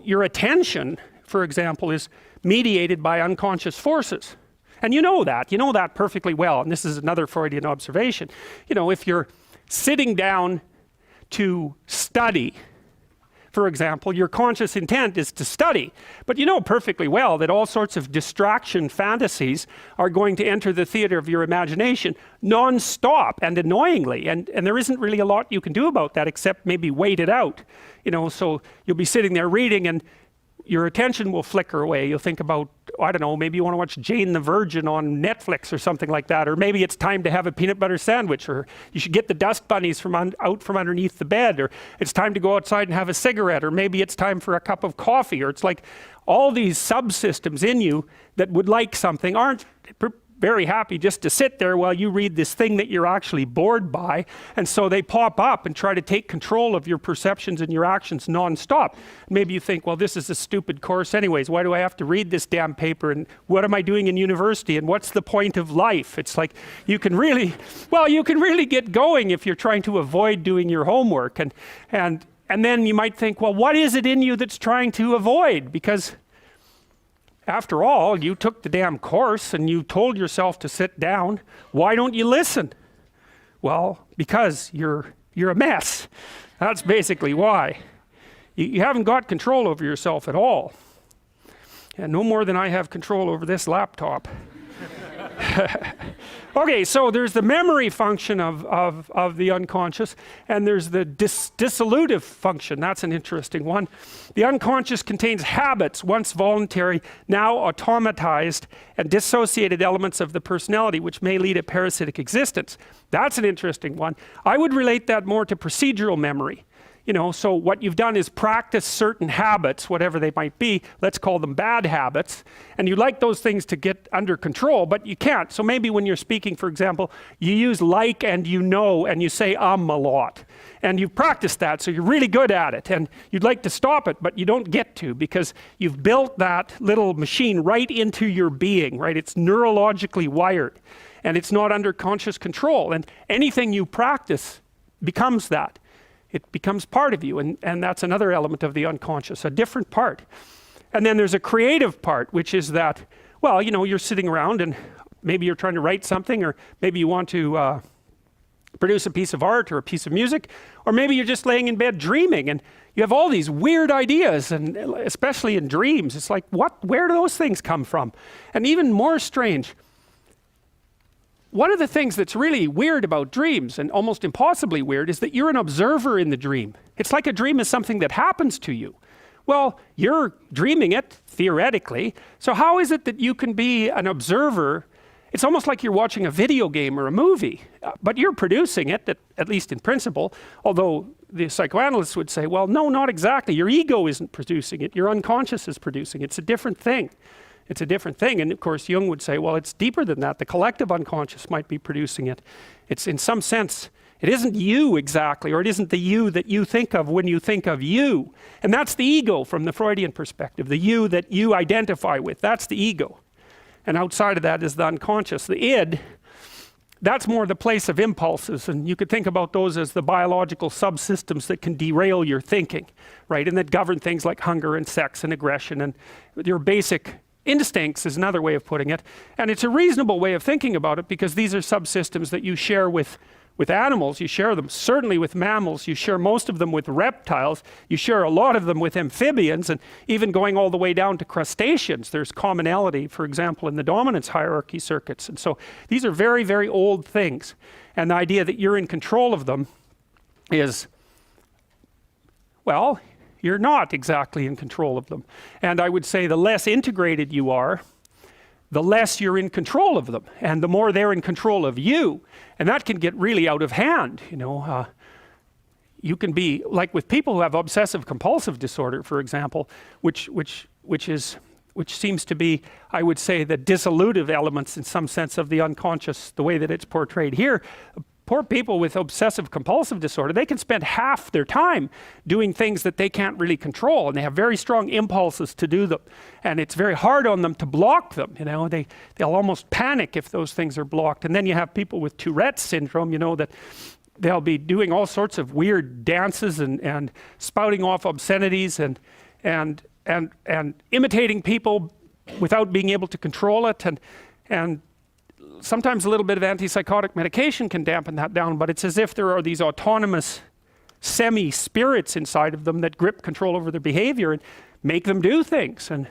your attention, for example, is mediated by unconscious forces. And you know that perfectly well. And this is another Freudian observation. You know, if you're sitting down to study, for example, your conscious intent is to study. But you know perfectly well that all sorts of distraction fantasies are going to enter the theater of your imagination non-stop and annoyingly. And there isn't really a lot you can do about that except maybe wait it out. You know, so you'll be sitting there reading and your attention will flicker away. You'll think about, I don't know, maybe you want to watch Jane the Virgin on Netflix or something like that, or maybe it's time to have a peanut butter sandwich, or you should get the dust bunnies out from underneath the bed, or it's time to go outside and have a cigarette, or maybe it's time for a cup of coffee, or it's like all these subsystems in you that would like something aren't very happy just to sit there while you read this thing that you're actually bored by, and so they pop up and try to take control of your perceptions and your actions non-stop. Maybe you think, well, this is a stupid course anyways, why do I have to read this damn paper, and what am I doing in university, and what's the point of life? It's like you can really get going if you're trying to avoid doing your homework, and then you might think, well, what is it in you that's trying to avoid? Because after all, you took the damn course and you told yourself to sit down. Why don't you listen? Well, because you're a mess. That's basically why. You haven't got control over yourself at all. And no more than I have control over this laptop. Okay, so there's the memory function of the unconscious, and there's the dissolutive function. That's an interesting one. The unconscious contains habits, once voluntary, now automatized, and dissociated elements of the personality, which may lead a parasitic existence. That's an interesting one. I would relate that more to procedural memory. You know, so what you've done is practice certain habits, whatever they might be, let's call them bad habits, and you like those things to get under control, but you can't. So maybe when you're speaking, for example, you use like and you know, and you say a lot. And you've practiced that, so you're really good at it, and you'd like to stop it, but you don't get to, because you've built that little machine right into your being, right? It's neurologically wired, and it's not under conscious control, and anything you practice becomes that. It becomes part of you, and that's another element of the unconscious, a different part. And then there's a creative part, which is that, well, you know, you're sitting around and maybe you're trying to write something, or maybe you want to produce a piece of art or a piece of music, or maybe you're just laying in bed dreaming and you have all these weird ideas, and especially in dreams, it's like, where do those things come from? And even more strange, one of the things that's really weird about dreams, and almost impossibly weird, is that you're an observer in the dream. It's like a dream is something that happens to you. Well, you're dreaming it, theoretically, so how is it that you can be an observer? It's almost like you're watching a video game or a movie, but you're producing it, at least in principle, although the psychoanalysts would say, well, no, not exactly. Your ego isn't producing it, your unconscious is producing it. It's a different thing. It's a different thing, and of course Jung would say, well, it's deeper than that. The collective unconscious might be producing it. It's in some sense, it isn't you exactly, or it isn't the you that you think of when you think of you. And that's the ego from the Freudian perspective, the you that you identify with, that's the ego. And outside of that is the unconscious. The id, that's more the place of impulses, and you could think about those as the biological subsystems that can derail your thinking, right? And that govern things like hunger and sex and aggression and your basic instincts is another way of putting it. And it's a reasonable way of thinking about it, because these are subsystems that you share with animals. You share them certainly with mammals. You share most of them with reptiles. You share a lot of them with amphibians, and even going all the way down to crustaceans. There's commonality, for example, in the dominance hierarchy circuits. And so these are very, very old things. And the idea that you're in control of them is, well, you're not exactly in control of them. And I would say the less integrated you are, the less you're in control of them, and the more they're in control of you. And that can get really out of hand, you know. You can be, like with people who have obsessive compulsive disorder, for example, which seems to be, I would say, the dissolutive elements in some sense of the unconscious, the way that it's portrayed here. Poor people with obsessive compulsive disorder, they can spend half their time doing things that they can't really control, and they have very strong impulses to do them, and it's very hard on them to block them. You know, they'll almost panic if those things are blocked. And then you have people with Tourette's syndrome, you know, that they'll be doing all sorts of weird dances and spouting off obscenities, and and imitating people without being able to control it, and sometimes a little bit of antipsychotic medication can dampen that down, but it's as if there are these autonomous semi-spirits inside of them that grip control over their behavior and make them do things. And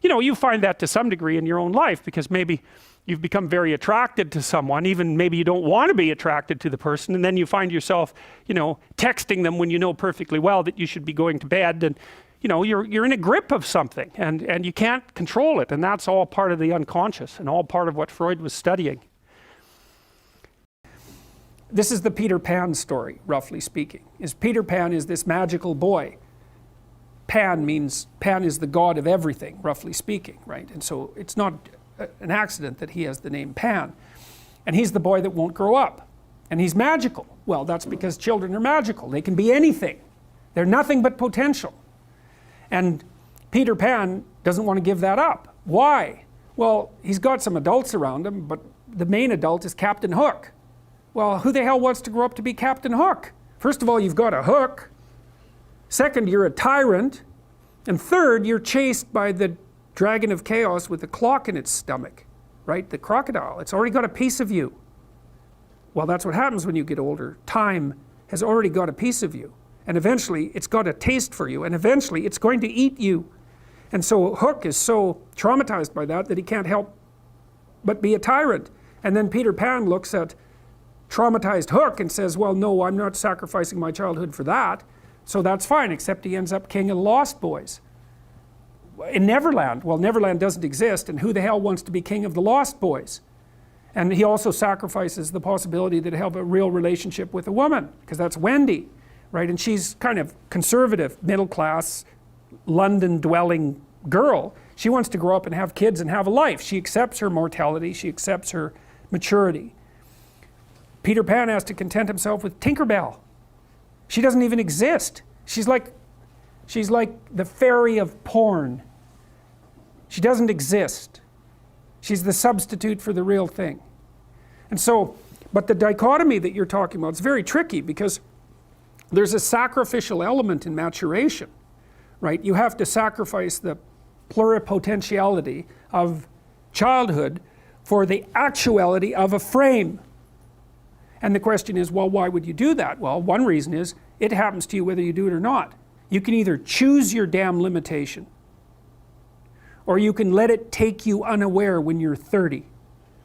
you know, you find that to some degree in your own life, because maybe you've become very attracted to someone, even maybe you don't want to be attracted to the person, and then you find yourself, you know, texting them when you know perfectly well that you should be going to bed, and you know, you're in a grip of something, and you can't control it, and that's all part of the unconscious and all part of what Freud was studying. This is the Peter Pan story, roughly speaking. Peter Pan is this magical boy. Pan is the god of everything, roughly speaking, right? And so it's not an accident that he has the name Pan. And he's the boy that won't grow up. And he's magical. Well, that's because children are magical. They can be anything. They're nothing but potential. And Peter Pan doesn't want to give that up. Why? Well, he's got some adults around him, but the main adult is Captain Hook. Well, who the hell wants to grow up to be Captain Hook? First of all, you've got a hook. Second, you're a tyrant. And third, you're chased by the dragon of chaos with a clock in its stomach, right? The crocodile. It's already got a piece of you. Well, that's what happens when you get older. Time has already got a piece of you. And eventually, it's got a taste for you. And eventually, it's going to eat you. And so Hook is so traumatized by that he can't help but be a tyrant. And then Peter Pan looks at traumatized Hook and says, well, no, I'm not sacrificing my childhood for that. So that's fine, except he ends up king of the Lost Boys. In Neverland, well, Neverland doesn't exist, and who the hell wants to be king of the Lost Boys? And he also sacrifices the possibility that he'll have a real relationship with a woman, because that's Wendy, right? And she's kind of conservative, middle-class, London-dwelling girl. She wants to grow up and have kids and have a life. She accepts her mortality. She accepts her maturity. Peter Pan has to content himself with Tinkerbell. She doesn't even exist. She's like the fairy of porn. She doesn't exist. She's the substitute for the real thing. And so, but the dichotomy that you're talking about is very tricky, because there's a sacrificial element in maturation, right? You have to sacrifice the pluripotentiality of childhood for the actuality of a frame. And the question is, well, why would you do that? Well, one reason is it happens to you whether you do it or not. You can either choose your damn limitation, or you can let it take you unaware when you're 30,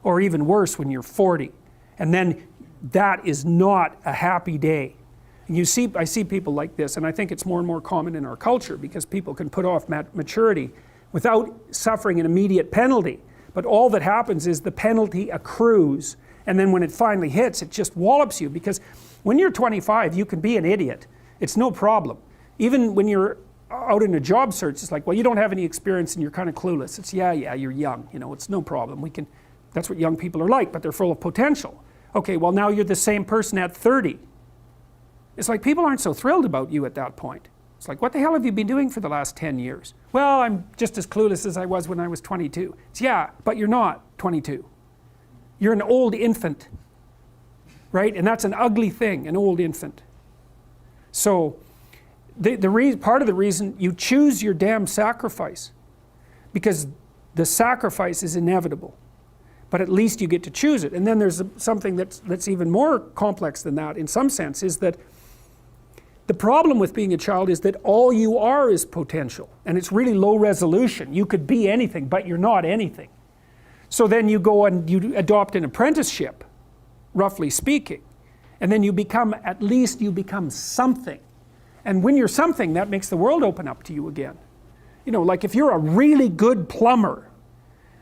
or even worse, when you're 40. And then that is not a happy day. And I see people like this, and I think it's more and more common in our culture, because people can put off maturity without suffering an immediate penalty. But all that happens is the penalty accrues, and then when it finally hits, it just wallops you. Because when you're 25, you can be an idiot. It's no problem. Even when you're out in a job search, it's like, well, you don't have any experience and you're kind of clueless. It's, yeah, you're young, you know, it's no problem. That's what young people are like, but they're full of potential. Okay, well, now you're the same person at 30. It's like people aren't so thrilled about you at that point. It's like, what the hell have you been doing for the last 10 years? Well, I'm just as clueless as I was when I was 22. It's, yeah, but you're not 22. You're an old infant, right? And that's an ugly thing, an old infant. So part of the reason you choose your damn sacrifice, because the sacrifice is inevitable, but at least you get to choose it. And then there's something that's even more complex than that in some sense, is that the problem with being a child is that all you are is potential, and it's really low resolution. You could be anything, but you're not anything. So then you go and you adopt an apprenticeship, roughly speaking, and then at least you become something. And when you're something, that makes the world open up to you again. You know, like if you're a really good plumber,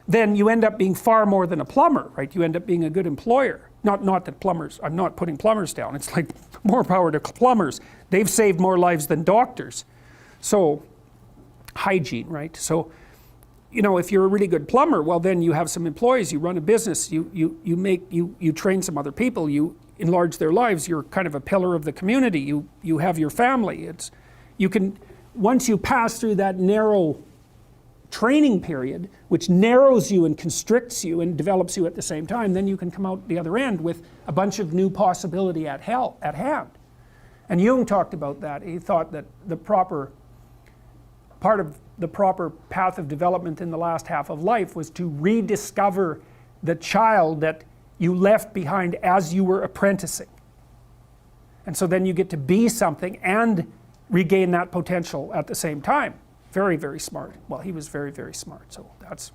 then you end up being far more than a plumber, right? You end up being a good employer. Not that plumbers, I'm not putting plumbers down. It's like more power to plumbers. They've saved more lives than doctors. So, hygiene, right? So, you know, if you're a really good plumber, well, then you have some employees, you run a business, you train some other people, you enlarge their lives, you're kind of a pillar of the community, you have your family. Once you pass through that narrow training period, which narrows you and constricts you and develops you at the same time, then you can come out the other end with a bunch of new possibility at hand. And Jung talked about that. He thought that the proper part of the proper path of development in the last half of life was to rediscover the child that you left behind as you were apprenticing. And so then you get to be something and regain that potential at the same time. Very, very smart. Well, he was very, very smart, so that's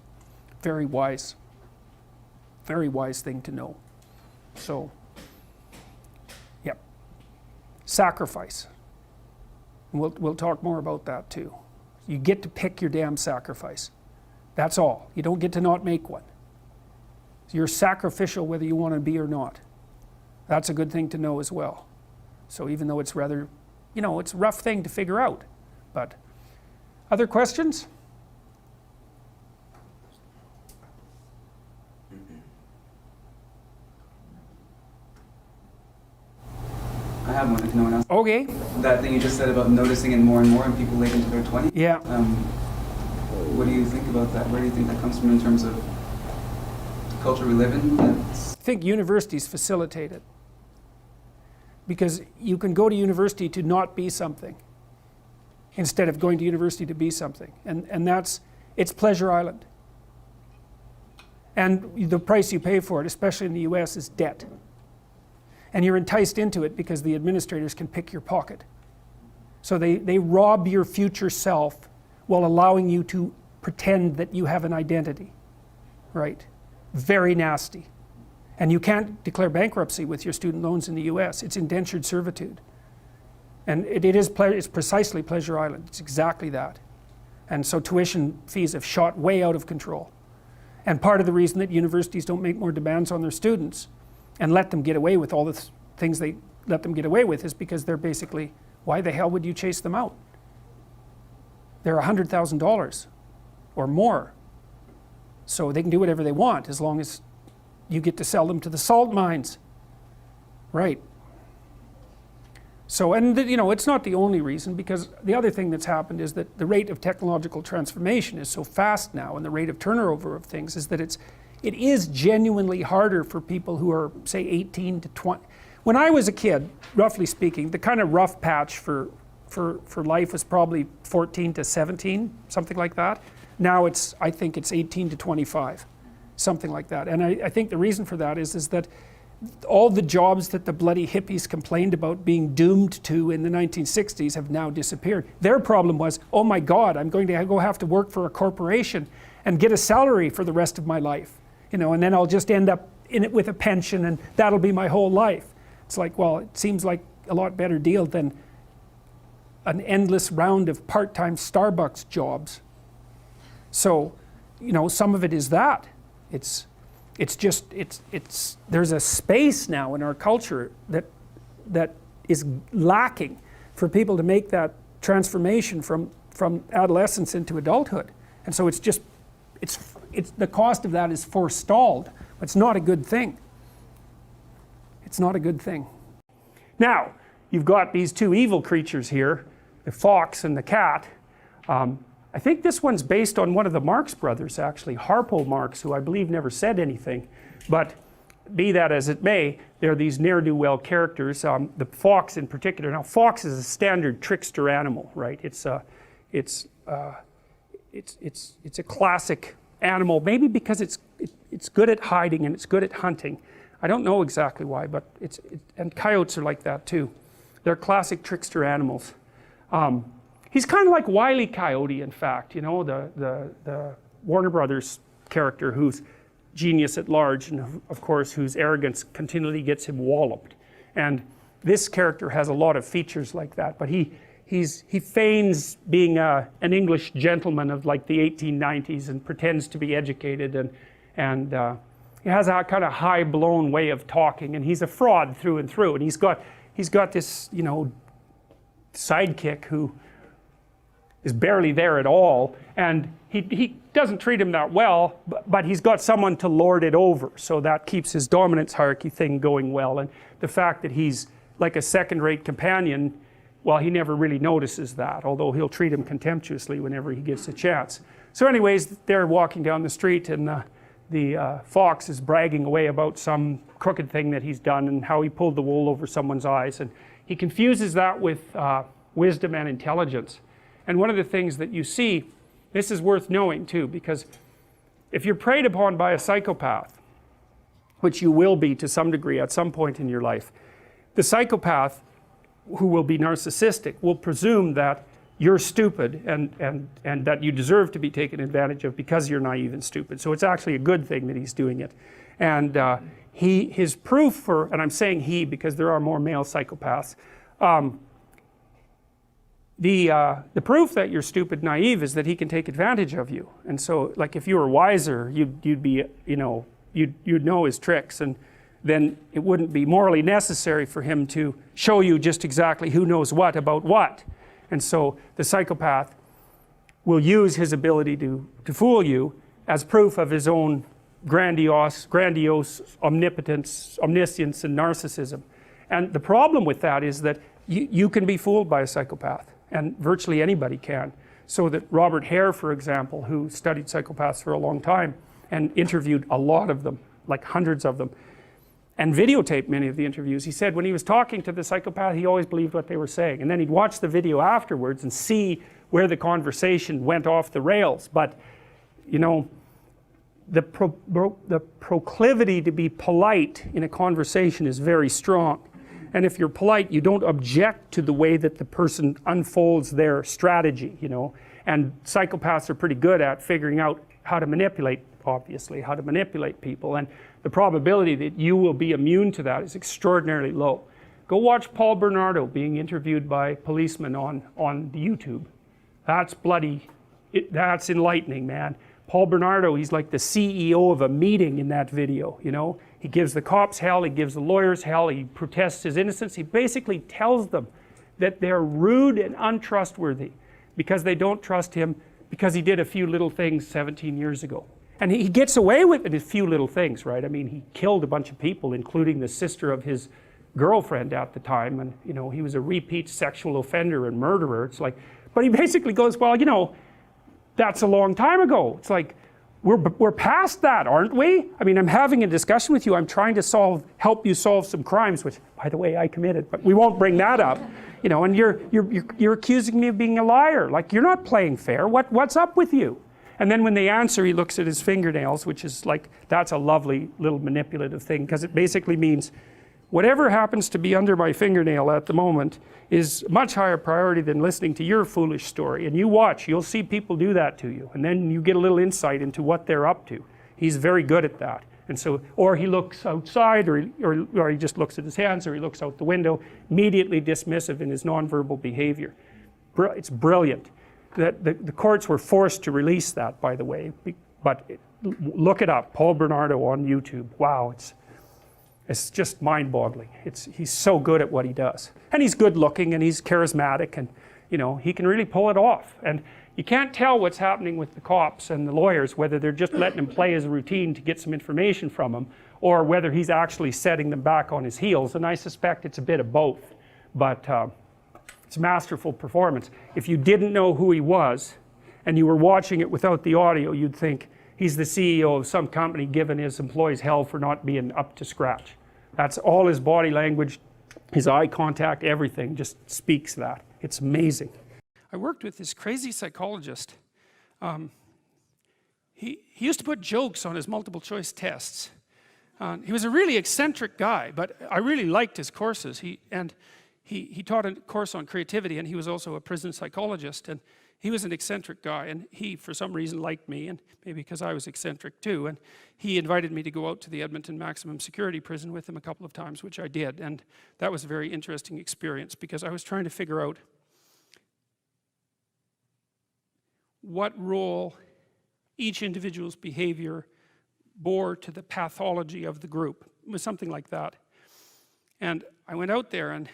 very wise thing to know. So, yep. Sacrifice. We'll talk more about that too. You get to pick your damn sacrifice. That's all. You don't get to not make one. You're sacrificial whether you want to be or not. That's a good thing to know as well. So even though it's rather, it's a rough thing to figure out. But other questions? I have one if no one else. Okay. That thing you just said about noticing it more and more in people late into their 20s. Yeah. What do you think about that? Where do you think that comes from in terms of the culture we live in? I think universities facilitate it. Because you can go to university to not be something instead of going to university to be something. And it's Pleasure Island. And the price you pay for it, especially in the US, is debt. And you're enticed into it because the administrators can pick your pocket. So they rob your future self while allowing you to pretend that you have an identity, right? Very nasty. And you can't declare bankruptcy with your student loans in the US. It's indentured servitude. And it's precisely Pleasure Island. It's exactly that. And so tuition fees have shot way out of control. And part of the reason that universities don't make more demands on their students and let them get away with all the things they let them get away with is because they're basically, why the hell would you chase them out? They're $100,000 or more. So they can do whatever they want as long as you get to sell them to the salt mines. Right. So, and it's not the only reason, because the other thing that's happened is that the rate of technological transformation is so fast now, and the rate of turnover of things is that it is genuinely harder for people who are, say, 18 to 20. When I was a kid, roughly speaking, the kind of rough patch for life was probably 14 to 17, something like that. Now I think it's 18 to 25, something like that. And I think the reason for that is that all the jobs that the bloody hippies complained about being doomed to in the 1960s have now disappeared. Their problem was, oh my God, I'm going to have to work for a corporation and get a salary for the rest of my life. And then I'll just end up in it with a pension, and that'll be my whole life. It's like, well, it seems like a lot better deal than an endless round of part-time Starbucks jobs. So, some of it is that. There's a space now in our culture that is lacking for people to make that transformation from adolescence into adulthood. And so it's the cost of that is forestalled. It's not a good thing. It's not a good thing. Now, you've got these two evil creatures here, the fox and the cat. I think this one's based on one of the Marx brothers, actually, Harpo Marx, who I believe never said anything. But be that as it may, they're these ne'er-do-well characters. The fox in particular. Now, fox is a standard trickster animal, right? It's a classic animal, maybe because it's good at hiding and it's good at hunting. I don't know exactly why, but and coyotes are like that too. They're classic trickster animals. He's kind of like Wile E. Coyote, in fact, the Warner Brothers character who's genius at large, and of course whose arrogance continually gets him walloped. And this character has a lot of features like that, but he feigns being an English gentleman of like the 1890s and pretends to be educated, and he has a kind of high-blown way of talking, and he's a fraud through and through. And he's got this sidekick who is barely there at all, and he doesn't treat him that well, but he's got someone to lord it over, so that keeps his dominance hierarchy thing going well. And the fact that he's like a second-rate companion, well, he never really notices that, although he'll treat him contemptuously whenever he gets a chance. So anyways, they're walking down the street, and the fox is bragging away about some crooked thing that he's done and how he pulled the wool over someone's eyes, and he confuses that with wisdom and intelligence. And one of the things that you see, this is worth knowing too, because if you're preyed upon by a psychopath, which you will be to some degree at some point in your life, the psychopath who will be narcissistic will presume that you're stupid and that you deserve to be taken advantage of because you're naive and stupid. So it's actually a good thing that he's doing it. And his proof for, and I'm saying he because there are more male psychopaths, the proof that you're stupid, naive, is that he can take advantage of you. And so, like, if you were wiser, you'd be, you know, you'd know his tricks, and then it wouldn't be morally necessary for him to show you just exactly who knows what about what. And so the psychopath will use his ability to fool you as proof of his own grandiose omnipotence, omniscience, and narcissism. And the problem with that is that you can be fooled by a psychopath, and virtually anybody can. So that Robert Hare, for example, who studied psychopaths for a long time and interviewed a lot of them, like hundreds of them, and videotaped many of the interviews, he said when he was talking to the psychopath, he always believed what they were saying, and then he'd watch the video afterwards and see where the conversation went off the rails. But you know, the proclivity to be polite in a conversation is very strong, and if you're polite, you don't object to the way that the person unfolds their strategy, you know. And psychopaths are pretty good at figuring out how to manipulate, obviously, how to manipulate people, and the probability that you will be immune to that is extraordinarily low. Go watch Paul Bernardo being interviewed by policemen on YouTube. That's that's enlightening, man. Paul Bernardo, he's like the CEO of a meeting in that video, you know. He gives the cops hell, he gives the lawyers hell, he protests his innocence. He basically tells them that they're rude and untrustworthy because they don't trust him because he did a few little things 17 years ago. And he gets away with it, a few little things, right? I mean, he killed a bunch of people, including the sister of his girlfriend at the time, and you know, he was a repeat sexual offender and murderer. It's like, but he basically goes, well, you know, that's a long time ago. It's like, we're past that, aren't we? I mean, I'm having a discussion with you. I'm trying to help you solve some crimes, which, by the way, I committed, but we won't bring that up. You know, and you're accusing me of being a liar. Like, you're not playing fair. What's up with you? And then when they answer, he looks at his fingernails, which is like, that's a lovely little manipulative thing, because it basically means whatever happens to be under my fingernail at the moment is much higher priority than listening to your foolish story. And you watch, you'll see people do that to you, and then you get a little insight into what they're up to. He's very good at that. And so, or he looks outside, or he just looks at his hands, or he looks out the window, immediately dismissive in his nonverbal behavior. It's brilliant. The courts were forced to release that, by the way, but look it up, Paul Bernardo on YouTube. Wow, it's just mind-boggling. He's so good at what he does, and he's good-looking, and he's charismatic, and you know, he can really pull it off. And you can't tell what's happening with the cops and the lawyers, whether they're just letting him play his routine to get some information from him, or whether he's actually setting them back on his heels. And I suspect it's a bit of both, but it's masterful performance. If you didn't know who he was, and you were watching it without the audio, you'd think he's the CEO of some company giving his employees hell for not being up to scratch. That's all his body language, his eye contact, everything just speaks that. It's amazing. I worked with this crazy psychologist. He used to put jokes on his multiple choice tests. He was a really eccentric guy, but I really liked his courses. He taught a course on creativity, and he was also a prison psychologist, and he was an eccentric guy, and he for some reason liked me, and maybe because I was eccentric too, and he invited me to go out to the Edmonton maximum security prison with him a couple of times, which I did, and that was a very interesting experience because I was trying to figure out what role each individual's behavior bore to the pathology of the group. It was something like that. And I went out there and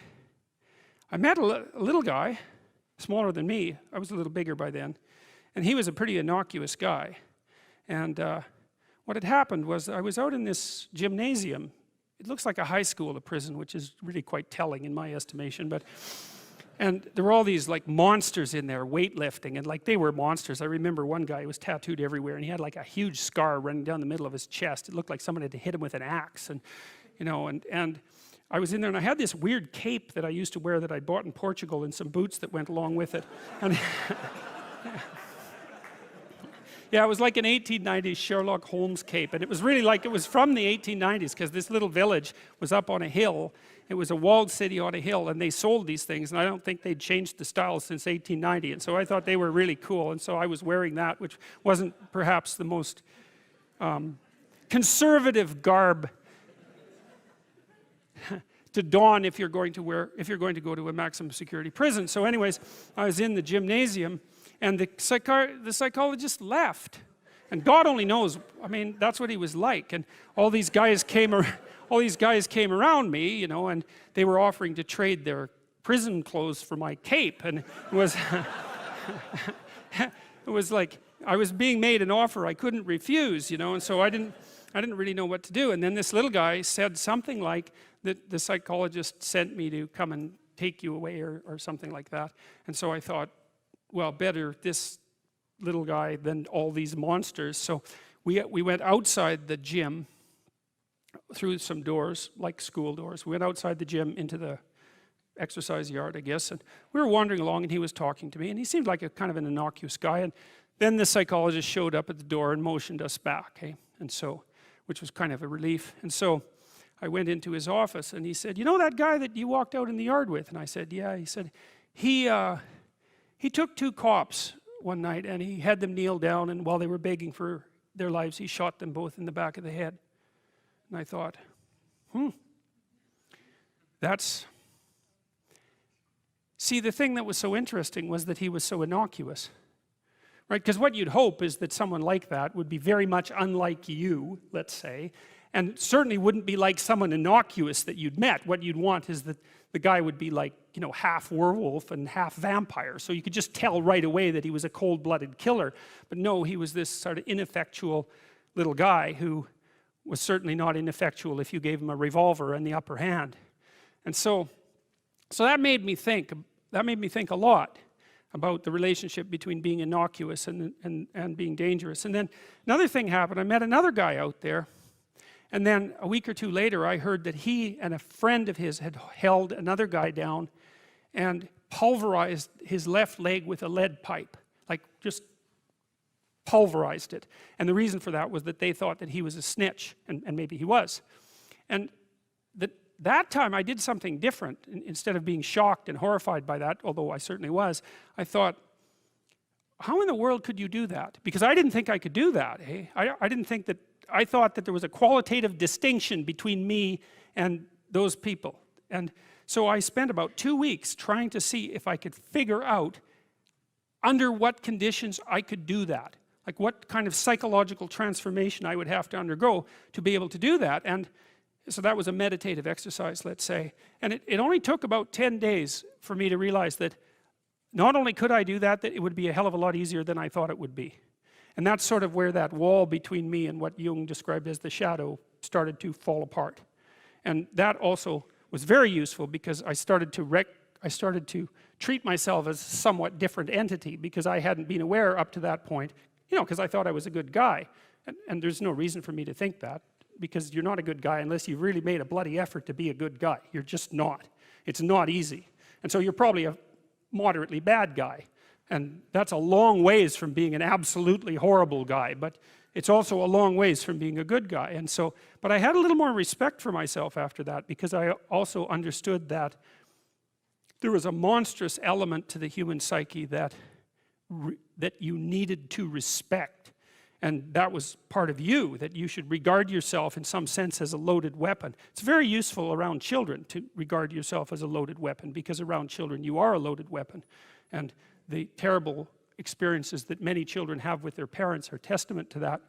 I met a little guy, smaller than me. I was a little bigger by then. And he was a pretty innocuous guy. And what had happened was I was out in this gymnasium. It looks like a high school, a prison, which is really quite telling in my estimation. And there were all these like monsters in there, weightlifting, and like they were monsters. I remember one guy who was tattooed everywhere, and he had like a huge scar running down the middle of his chest. It looked like someone had hit him with an axe, and you know, and I was in there and I had this weird cape that I used to wear that I bought in Portugal and some boots that went along with it. And yeah, it was like an 1890s Sherlock Holmes cape, and it was really like it was from the 1890s because this little village was up on a hill. It was a walled city on a hill, and they sold these things, and I don't think they'd changed the style since 1890, and so I thought they were really cool, and so I was wearing that, which wasn't perhaps the most conservative garb to don if you're going to go to a maximum security prison. So anyways, I was in the gymnasium, and the psychologist left, and God only knows. I mean, that's what he was like. And all these guys came around me, you know, and they were offering to trade their prison clothes for my cape, and it was it was like I was being made an offer I couldn't refuse, you know, and so I didn't really know what to do. And then this little guy said something like that the psychologist sent me to come and take you away, or something like that. And so I thought, well, better this little guy than all these monsters. So we went outside the gym through some doors, like school doors. We went outside the gym into the exercise yard, I guess, and we were wandering along, and he was talking to me, and he seemed like a kind of an innocuous guy. And then the psychologist showed up at the door and motioned us back, and so, which was kind of a relief. And so I went into his office, and he said, "You know that guy that you walked out in the yard with?" And I said, "Yeah." He said, he took 2 cops one night, and he had them kneel down, and while they were begging for their lives, he shot them both in the back of the head. And I thought, see, the thing that was so interesting was that he was so innocuous, right? Because what you'd hope is that someone like that would be very much unlike you, let's say, and certainly wouldn't be like someone innocuous that you'd met. What you'd want is that the guy would be like, you know, half werewolf and half vampire, so you could just tell right away that he was a cold-blooded killer. But no, he was this sort of ineffectual little guy who was certainly not ineffectual if you gave him a revolver in the upper hand. And so that made me think a lot about the relationship between being innocuous and being dangerous. And then another thing happened. I met another guy out there, and then a week or two later I heard that he and a friend of his had held another guy down and pulverized his left leg with a lead pipe, like just pulverized it. And the reason for that was that they thought that he was a snitch, and maybe he was. And that time I did something different. Instead of being shocked and horrified by that, although I certainly was, I thought, how in the world could you do that? Because I didn't think I could do that. I thought that there was a qualitative distinction between me and those people. And so I spent about 2 weeks trying to see if I could figure out under what conditions I could do that. Like what kind of psychological transformation I would have to undergo to be able to do that. And so that was a meditative exercise, let's say. And it only took about 10 days for me to realize that not only could I do that, that it would be a hell of a lot easier than I thought it would be. And that's sort of where that wall between me and what Jung described as the shadow started to fall apart. And that also was very useful because I started to treat myself as a somewhat different entity, because I hadn't been aware up to that point, you know, because I thought I was a good guy. And there's no reason for me to think that, because you're not a good guy unless you've really made a bloody effort to be a good guy. You're just not. It's not easy. And so you're probably a moderately bad guy. And that's a long ways from being an absolutely horrible guy, but it's also a long ways from being a good guy. And so, but I had a little more respect for myself after that, because I also understood that there was a monstrous element to the human psyche that you needed to respect. And that was part of you, that you should regard yourself in some sense as a loaded weapon. It's very useful around children to regard yourself as a loaded weapon, because around children you are a loaded weapon. And the terrible experiences that many children have with their parents are testament to that.